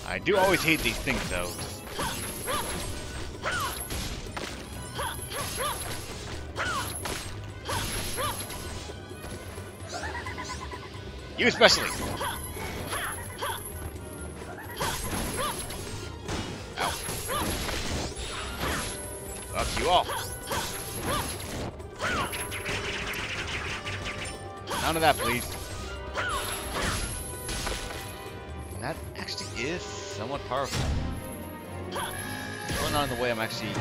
I do always hate these things, though. You especially! Ow. Fuck you all. None of that, please. And that actually is somewhat powerful. Well, not in the way I'm actually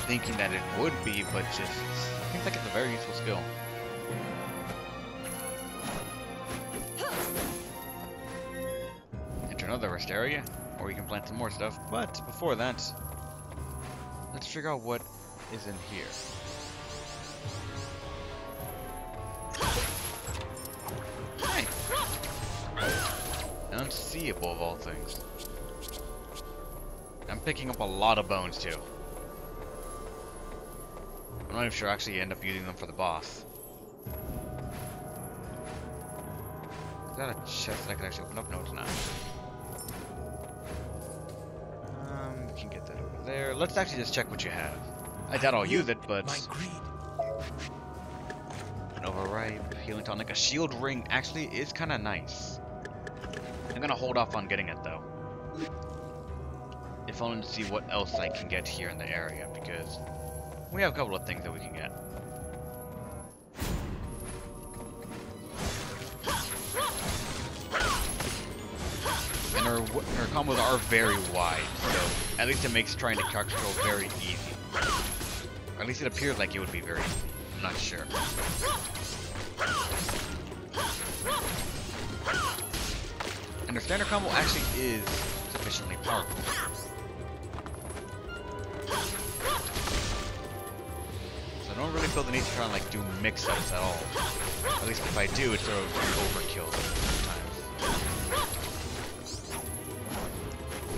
thinking that it would be, but just seems like it's a very useful skill. Enter another rest area, or we can plant some more stuff. But before that, let's figure out what is in here. Unseeable of all things. I'm picking up a lot of bones too. I'm not even sure I actually end up using them for the boss. Is that a chest that I can actually open up? No, it's not. We can get that over there. Let's actually just check what you have. I doubt I'll use it, but an overripe healing tonic, a shield ring actually is kind of nice. I'm gonna hold off on getting it though. If only to see what else I can get here in the area, because we have a couple of things that we can get. And her combos are very wide, so at least it makes trying to character control very easy. Or at least it appears like it would be very easy. I'm not sure. And her standard combo actually is sufficiently powerful. So I don't really feel the need to try and like do mix-ups at all. At least if I do, it's sort of overkill sometimes.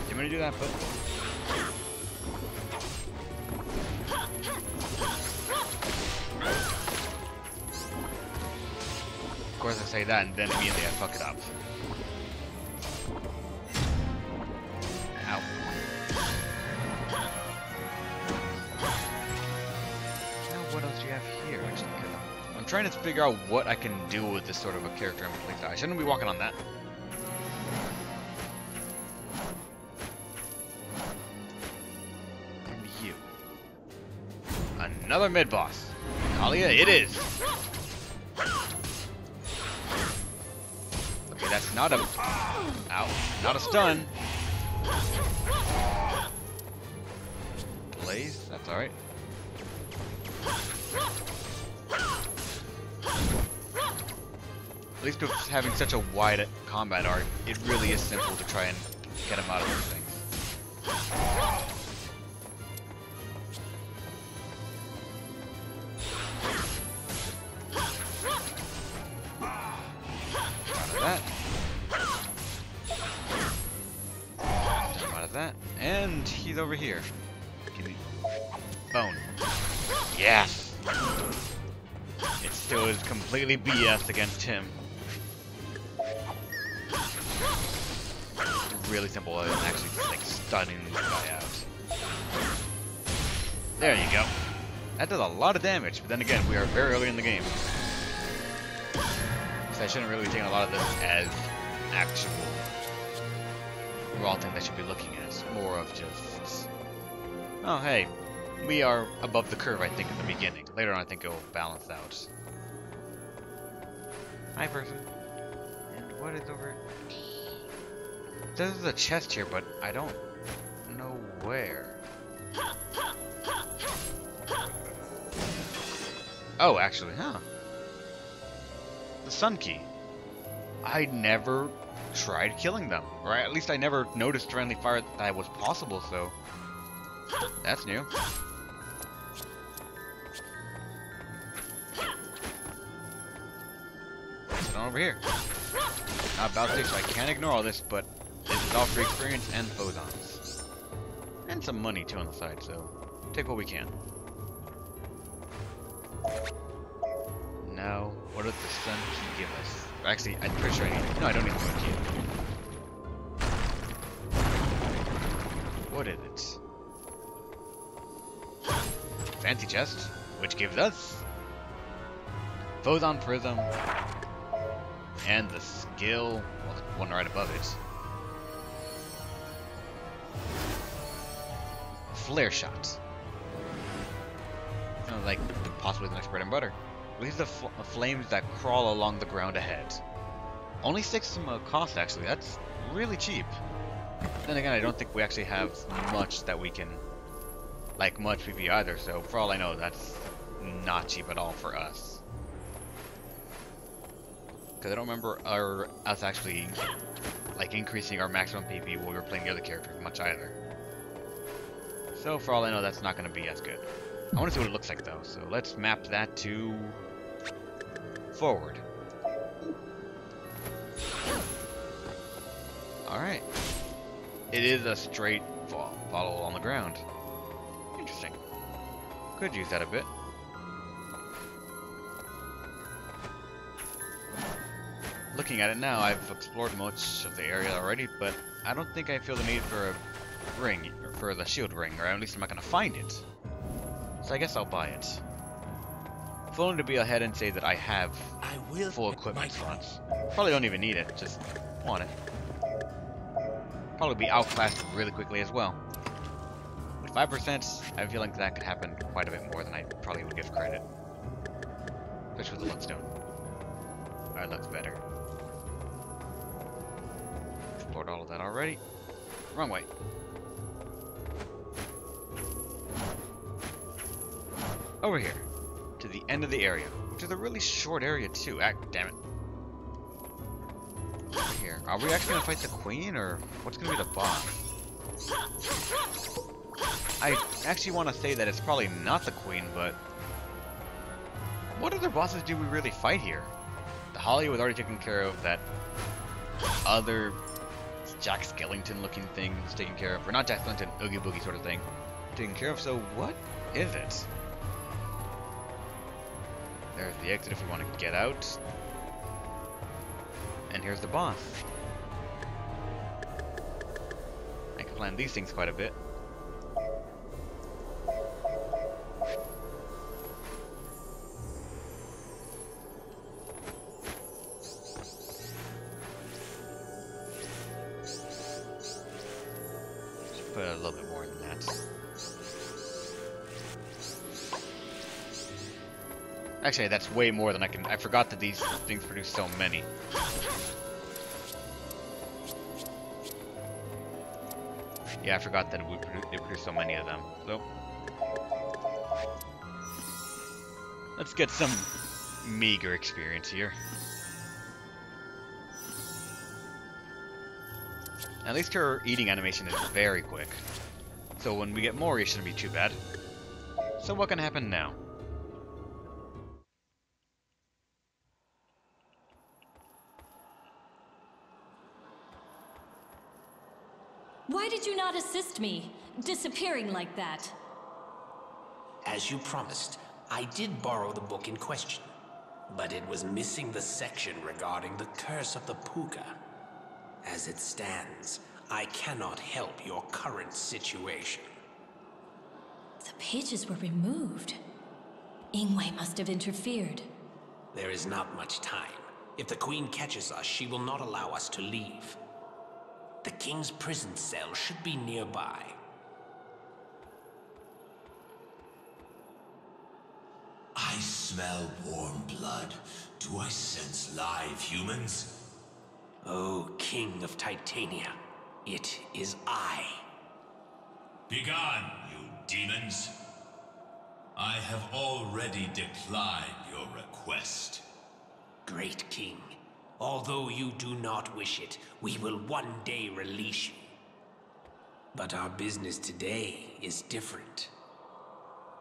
Do you want to do that, but of course I say that and then immediately I fuck it up. Ow. Now what else do you have here? Actually, I'm trying to figure out what I can do with this sort of a character in place. I shouldn't be walking on that. And you. Another mid-boss. Talia, it is. Okay, that's not a... Ow. Not a stun. Blaze? That's alright. At least with having such a wide combat arc, it really is simple to try and get him out of those things. That, and he's over here. Bone. Yes! It still is completely BS against him. Really simple, and actually just like stunning this guy out. There you go. That does a lot of damage, but then again, we are very early in the game. So I shouldn't really be taking a lot of this as actual raw thing I should be looking at. It's more of just, oh hey, we are above the curve I think at the beginning. Later on I think it will balance out. Hi person. And what is over? There's a chest here, but I don't know where. Oh, actually, huh? The sun key. I never tried killing them, or at least I never noticed friendly fire that was possible, so that's new. Sit on over here. Not about to, so I can't ignore all this, but this is all free experience and photons. And some money too on the side, so take what we can. Now, what does the sun key give us? Actually, I'm pretty sure I need it. No, I don't need the moon key. What is it? Fancy chest, which gives us Photon Prism and the skill, well, the one right above it, Flare Shot. Sounds like possibly the next bread and butter. Release the flames that crawl along the ground ahead. Only 6 cost, actually. That's really cheap. Then again, I don't think we actually have much that we can, like, much PP either, so for all I know, that's not cheap at all for us. Because I don't remember us actually, like, increasing our maximum PP while we were playing the other characters much either. So for all I know, that's not going to be as good. I want to see what it looks like, though, so let's map that to forward. Alright. It is a straight follow along the ground. Interesting. Could use that a bit. Looking at it now, I've explored much of the area already, but I don't think I feel the need for a ring, or for the shield ring, or at least I'm not going to find it. So I guess I'll buy it. If only to be ahead and say that I have full equipment slots. Probably don't even need it, just want it. Probably be outclassed really quickly as well. With 5%, I feel like that could happen quite a bit more than I probably would give credit. Especially with the Bloodstone. That looks better. Explored all of that already. Wrong way. Over here. To the end of the area. Which is a really short area too. Damn it. Here. Are we actually gonna fight the queen, or what's gonna be the boss? I actually want to say that it's probably not the queen, but what other bosses do we really fight here? The Holly was already taken care of. That other Jack Skellington looking thing is taken care of, or not Jack Skellington, Oogie Boogie sort of thing, taken care of. So what is it? There's the exit if we want to get out. And here's the boss. I can plan these things quite a bit. Should put a little bit more than that. Actually, that's way more than I can. I forgot that these things produce so many. Yeah, I forgot that they produce so many of them. So let's get some meager experience here. At least her eating animation is very quick. So when we get more, it shouldn't be too bad. So what can happen now? Why did you not assist me, disappearing like that? As you promised, I did borrow the book in question, but it was missing the section regarding the curse of the Puka. As it stands, I cannot help your current situation. The pages were removed. Ingwe must have interfered. There is not much time. If the Queen catches us, she will not allow us to leave. The King's prison cell should be nearby. I smell warm blood. Do I sense live humans? Oh, King of Titania, it is I. Begone, you demons. I have already declined your request. Great King, although you do not wish it, we will one day release you. But our business today is different.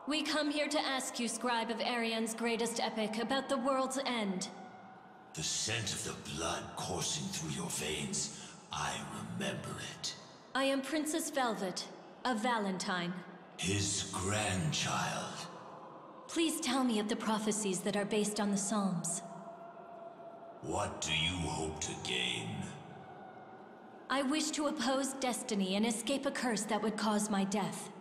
We come here to ask you, Scribe of Arian's greatest epic, about the world's end. The scent of the blood coursing through your veins, I remember it. I am Princess Velvet, of Valentine. His grandchild. Please tell me of the prophecies that are based on the Psalms. What do you hope to gain? I wish to oppose destiny and escape a curse that would cause my death.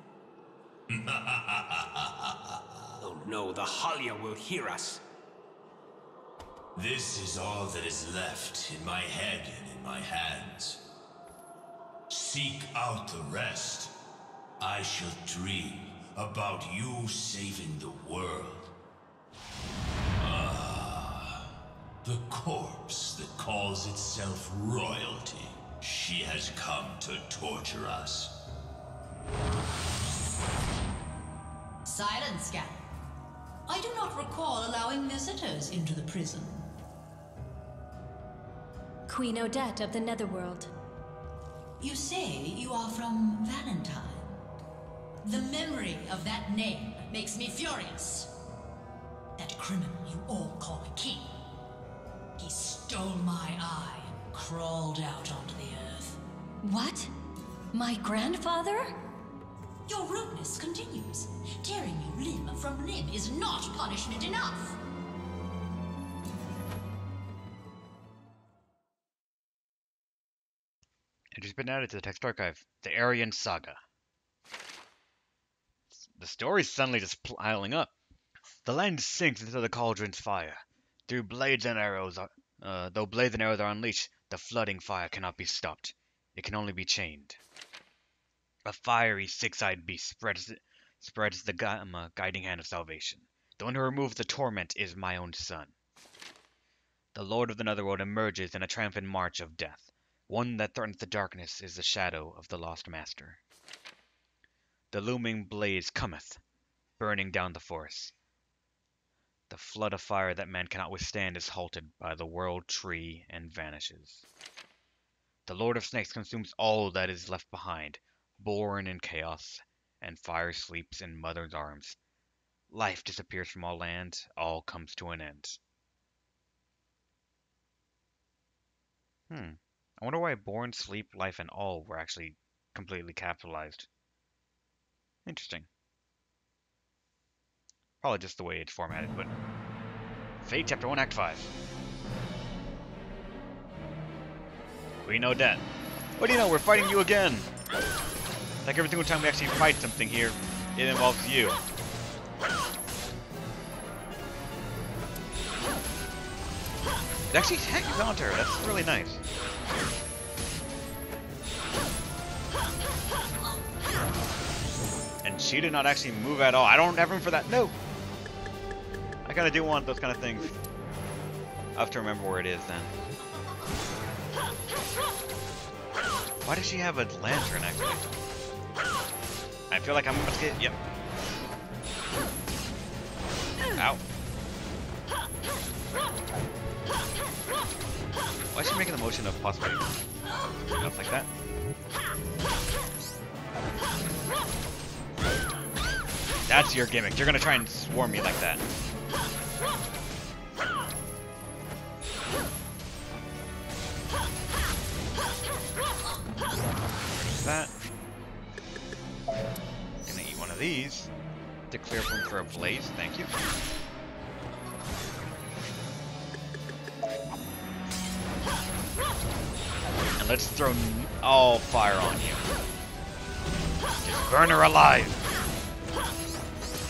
Oh no, the Halia will hear us. This is all that is left in my head and in my hands. Seek out the rest. I shall dream about you saving the world. Ah, the corpse that calls itself royalty. She has come to torture us. Silence, Scan. I do not recall allowing visitors into the prison. Queen Odette of the Netherworld. You say you are from Valentine. The memory of that name makes me furious. That criminal you all call a king. He stole my eye and crawled out onto the earth. What? My grandfather? Your rudeness continues. Tearing you limb from limb is not punishment enough. It has been added to the text archive. The Aryan Saga. The story's suddenly just piling up. The land sinks into the cauldron's fire. Though blades and arrows are unleashed, the flooding fire cannot be stopped. It can only be chained. A fiery, six-eyed beast spreads the guiding hand of salvation. The one who removes the torment is my own son. The Lord of the Netherworld emerges in a triumphant march of death. One that threatens the darkness is the shadow of the lost master. The looming blaze cometh, burning down the forest. The flood of fire that man cannot withstand is halted by the world tree and vanishes. The Lord of Snakes consumes all that is left behind, born in chaos, and fire sleeps in mother's arms. Life disappears from all land, all comes to an end. I wonder why born, sleep, life, and all were actually completely capitalized. Interesting. Probably just the way it's formatted, but... Fate, Chapter 1, Act 5. Queen Odette. What do you know? We're fighting you again! Like every single time we actually fight something here, it involves you. It actually hangs on to her. That's really nice. And she did not actually move at all. I don't have room for that. No! I kinda do want those kind of things. I'll have to remember where it is then. Why does she have a lantern actually? I feel like I'm about to get... Yep. Ow. Why is she making the motion of possibly stuff like that? That's your gimmick. You're gonna try and swarm me like that. That. Gonna eat one of these to clear room for a blaze. Thank you. And let's throw all fire on you. Just burn her alive.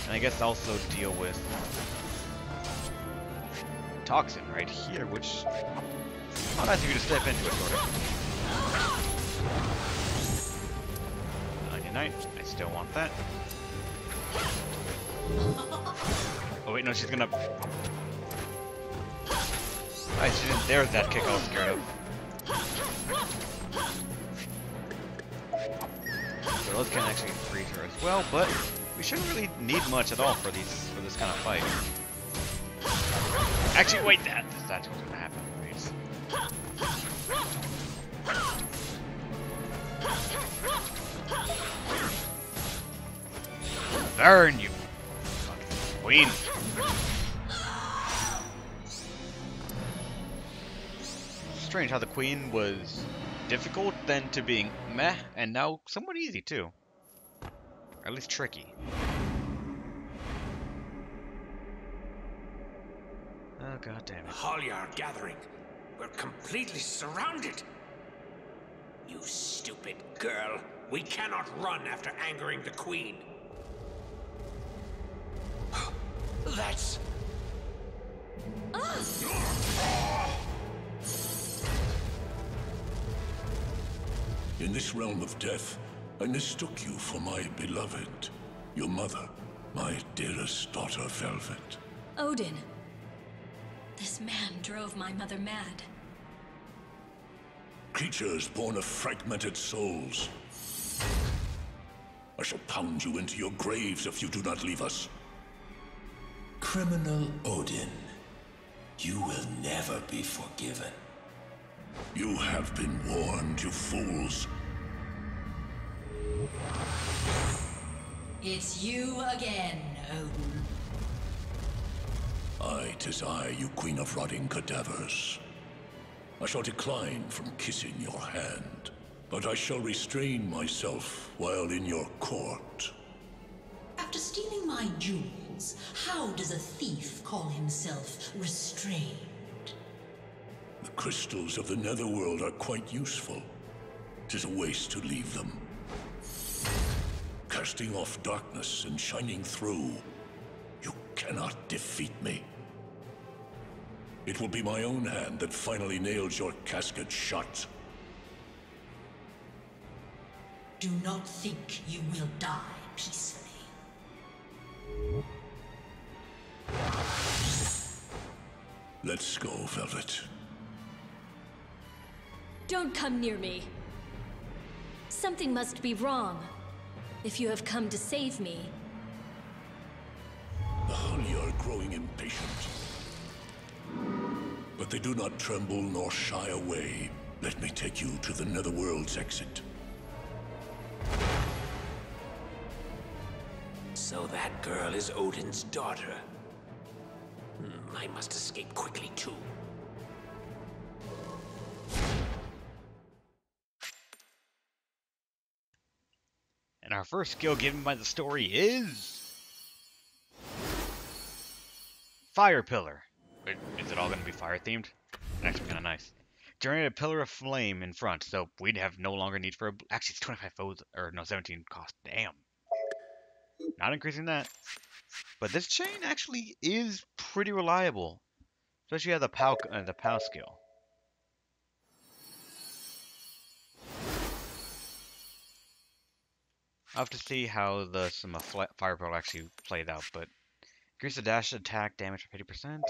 And I guess also deal with toxin right here, which I'll nice of you to step into it, sort of. 99. I still want that. Oh wait, no, she's gonna. Alright, she didn't. There's that kick I was scared of. So those can actually freeze her as well, but we shouldn't really need much at all for this kind of fight. Actually, wait, that's what's gonna happen. Please. Burn, you fucking queen! Strange how the queen was difficult, then to being meh, and now somewhat easy too. Or at least tricky. Oh god damn it. The Halia are gathering. We're completely surrounded. You stupid girl. We cannot run after angering the Queen. That's... In this realm of death, I mistook you for my beloved. Your mother, my dearest daughter, Velvet. Odin. This man drove my mother mad. Creatures born of fragmented souls. I shall pound you into your graves if you do not leave us. Criminal Odin, you will never be forgiven. You have been warned, you fools. It's you again, Odin. Aye, 'tis I, you queen of rotting cadavers. I shall decline from kissing your hand, but I shall restrain myself while in your court. After stealing my jewels, how does a thief call himself restrained? The crystals of the netherworld are quite useful. 'Tis a waste to leave them. Casting off darkness and shining through, you cannot defeat me. It will be my own hand that finally nails your casket shut. Do not think you will die peacefully. Let's go, Velvet. Don't come near me. Something must be wrong. If you have come to save me. The Hully are growing impatient. But they do not tremble nor shy away. Let me take you to the netherworld's exit. So that girl is Odin's daughter. I must escape quickly, too. And our first skill given by the story is... Fire Pillar. Wait, is it all going to be fire themed? Actually kind of nice. Generate a pillar of flame in front, so we'd have no longer need for a... Actually, it's 25 foes, or no, 17 cost. Damn. Not increasing that. But this chain actually is pretty reliable. Especially at the POW skill. I'll have to see how some Fire Pillar actually played out, but increase the dash attack damage by 50%.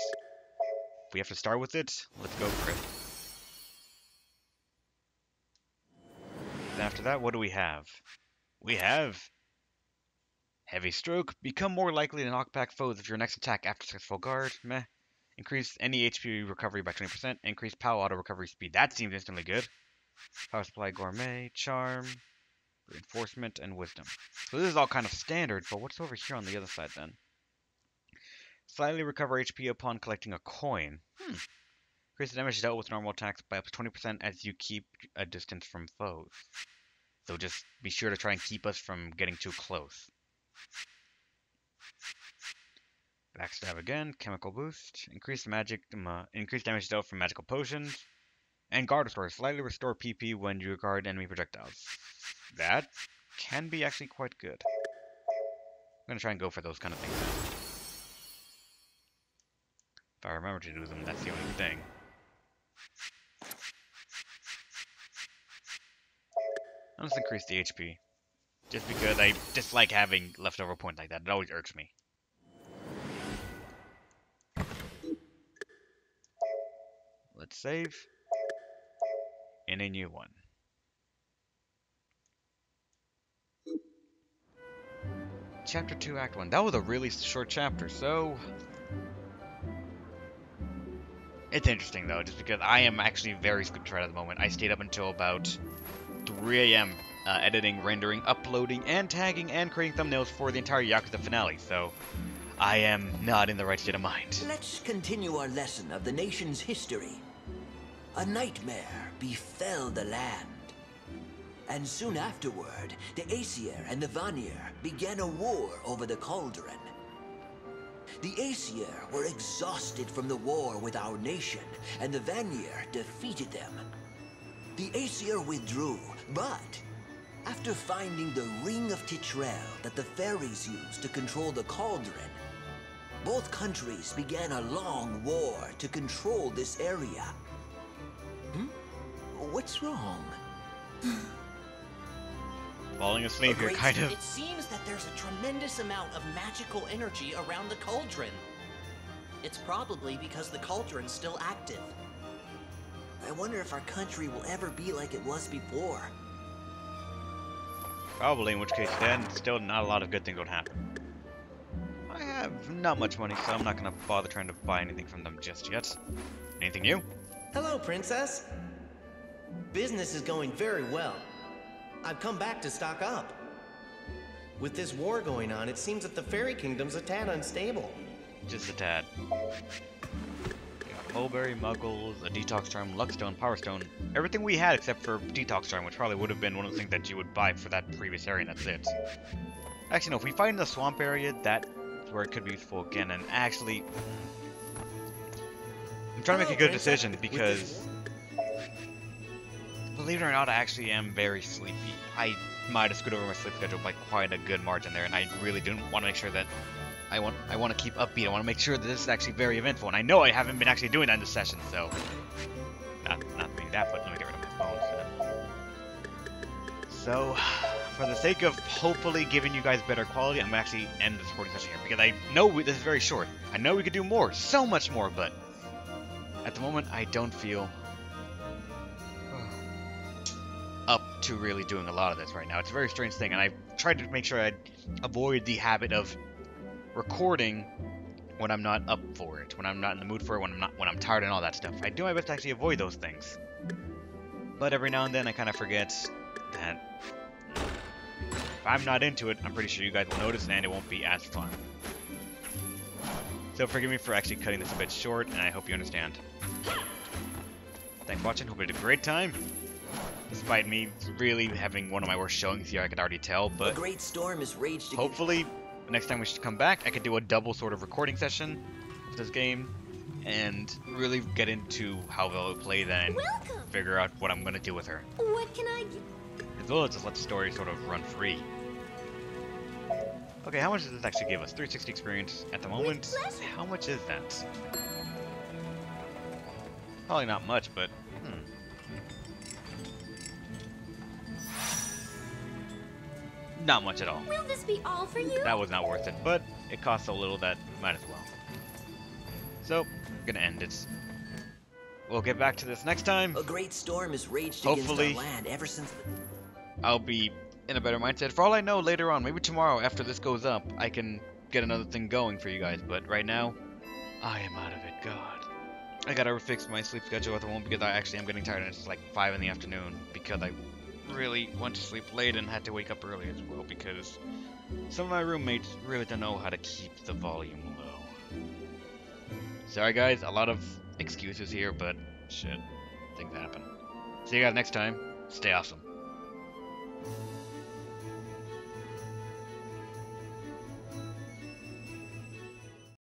If we have to start with it, let's go for it. Then after that, what do we have? We have Heavy Stroke. Become more likely to knock back foes if your next attack after successful guard. Meh. Increase any HP recovery by 20%. Increase POW auto recovery speed. That seems instantly good. Power Supply Gourmet. Charm. Reinforcement and Wisdom. So this is all kind of standard, but what's over here on the other side then? Slightly recover HP upon collecting a coin. Increase the damage dealt with normal attacks by up to 20% as you keep a distance from foes. So just be sure to try and keep us from getting too close. Backstab again, chemical boost, increase damage dealt from magical potions, and guard restore. Slightly restore PP when you guard enemy projectiles. That can be actually quite good. I'm gonna try and go for those kind of things now. If I remember to do them, that's the only thing. Let's increase the HP. Just because I dislike having leftover points like that. It always irks me. Let's save. In a new one. Chapter 2, Act 1. That was a really short chapter, so... It's interesting, though, just because I am actually very sleep right at the moment. I stayed up until about 3 a.m. Editing, rendering, uploading, and tagging, and creating thumbnails for the entire Yakuza finale, so... I am not in the right state of mind. Let's continue our lesson of the nation's history. A nightmare befell the land. And soon afterward, the Aesir and the Vanir began a war over the cauldron. The Aesir were exhausted from the war with our nation, and the Vanir defeated them. The Aesir withdrew, but after finding the Ring of Titrel that the fairies used to control the cauldron, both countries began a long war to control this area. What's wrong? Falling asleep here, kind of. It seems that there's a tremendous amount of magical energy around the cauldron. It's probably because the cauldron's still active. I wonder if our country will ever be like it was before. Probably, in which case then still not a lot of good things would happen. I have not much money, so I'm not gonna bother trying to buy anything from them just yet. Anything new? Hello, Princess. Business is going very well. I've come back to stock up. With this war going on, it seems that the Fairy Kingdom's a tad unstable. Just a tad. Mulberry, Muggles, a Detox Charm, Luckstone, Power Stone. Everything we had except for Detox Charm, which probably would have been one of the things that you would buy for that previous area, and that's it. Actually, no, if we find the swamp area, that's where it could be useful again, and actually... I'm trying to make a good decision, because... Believe it or not, I actually am very sleepy. I might have screwed over my sleep schedule by quite a good margin there, and I really didn't want to make sure that I want to keep upbeat. I want to make sure that this is actually very eventful, and I know I haven't been actually doing that in this session, so not being that, but let me get rid of my phone. So, for the sake of hopefully giving you guys better quality, I'm gonna actually end this recording session here because I know this is very short. I know we could do more, so much more, but at the moment I don't feel up to really doing a lot of this right now. It's a very strange thing, and I've tried to make sure I avoid the habit of recording when I'm not up for it, when I'm not in the mood for it, when I'm tired and all that stuff. I do my best to actually avoid those things. But every now and then I kind of forget that if I'm not into it, I'm pretty sure you guys will notice and it won't be as fun. So forgive me for actually cutting this a bit short, and I hope you understand. Thanks for watching, hope you had a great time. Despite me really having one of my worst showings here, I could already tell, but a great storm is raged against. Hopefully, next time we should come back, I could do a double sort of recording session of this game, and really get into how well it play then, and figure out what I'm going to do with her. What can I get? As well as just let the story sort of run free. Okay, how much does this actually give us? 360 experience at the moment. How much is that? Probably not much, but not much at all. Will this be all for you? That was not worth it, but it costs so little that might as well. So, I'm gonna end it. We'll get back to this next time. A great storm has raged Hopefully, against our land ever since I'll be in a better mindset. For all I know, later on, maybe tomorrow after this goes up, I can get another thing going for you guys. But right now, I am out of it. God. I gotta fix my sleep schedule at the moment because I actually am getting tired and it's like 5 in the afternoon because I really went to sleep late and had to wake up early as well because some of my roommates really don't know how to keep the volume low. Sorry guys, a lot of excuses here, but shit, things happen. See you guys next time. Stay awesome.